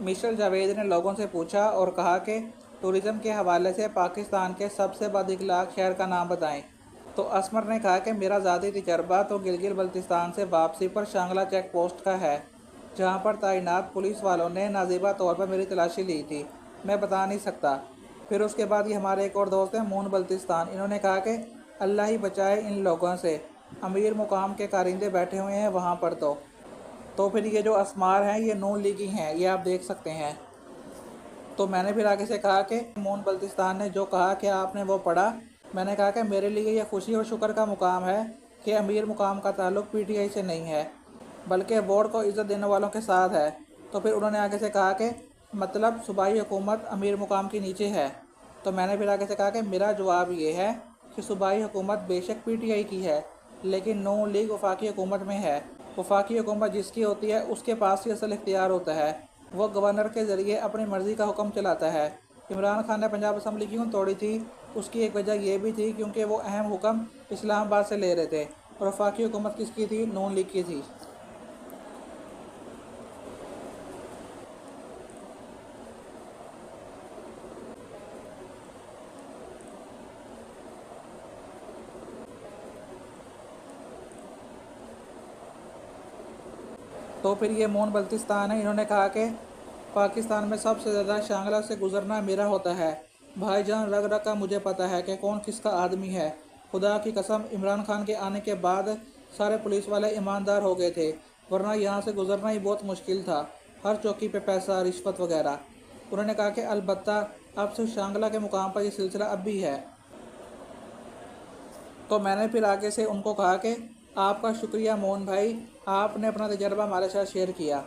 Michel Javed ने लोगों से पूछा और कहा कि टूरिज़्म के हवाले से पाकिस्तान के सबसे बदइखलाक शहर का नाम बताएं। तो असमर ने कहा कि मेरा ज़ाती तजर्बा तो गिलगित बल्तिस्तान से वापसी पर शांगला चेक पोस्ट का है, जहां पर तैनात पुलिस वालों ने नाजिबा तौर पर मेरी तलाशी ली थी। मैं बता नहीं सकता। फिर उसके बाद ये हमारे एक और दोस्त हैं मून बल्तिस्तान, इन्होंने कहा कि अल्लाह ही बचाए इन लोगों से, अमीर मुकाम के कारिंदे बैठे हुए हैं वहाँ पर। तो फिर ये जो असमार हैं ये नून लीगी हैं, ये आप देख सकते हैं। तो मैंने फिर आगे से कहा कि मून बल्तिस्तान ने जो कहा कि आपने वो पढ़ा। मैंने कहा कि मेरे लिए यह खुशी और शुक्र का मुकाम है कि अमीर मुकाम का ताल्लुक पीटीआई से नहीं है, बल्कि वोट को इज़्ज़त देने वालों के साथ है। तो फिर उन्होंने आगे से कहा कि मतलब सूबाई हुकूमत अमीर मुकाम के नीचे है। तो मैंने फिर आगे से कहा कि मेरा जवाब ये है कि सूबाई हुकूमत बेशक पीटीआई की है, लेकिन नून लीग वफाकी हुकूमत में है। वफाकी हुकूमत जिसकी होती है उसके पास ही असल इख्तियार होता है, वो गवर्नर के ज़रिए अपनी मर्ज़ी का हुक्म चलाता है। इमरान खान ने पंजाब असम्बली क्यों तोड़ी थी, उसकी एक वजह यह भी थी क्योंकि वो अहम हुक्म इस्लामाबाद से ले रहे थे, और वफाकी हुकूमत किसकी थी? नून लीग की थी। तो फिर ये मून बल्तिस्तान है, इन्होंने कहा कि पाकिस्तान में सबसे ज़्यादा शांगला से गुजरना मेरा होता है। भाईजान रग रग का मुझे पता है कि कौन किसका आदमी है। खुदा की कसम, इमरान खान के आने के बाद सारे पुलिस वाले ईमानदार हो गए थे, वरना यहाँ से गुजरना ही बहुत मुश्किल था। हर चौकी पे पैसा, रिश्वत वगैरह। उन्होंने कहा कि अलबत्ता अब सिर्फ शांगला के मुकाम पर यह सिलसिला अब भी है। तो मैंने फिर आगे से उनको कहा कि आपका शुक्रिया मोहन भाई, आपने अपना तजर्बा हमारे साथ शेयर किया।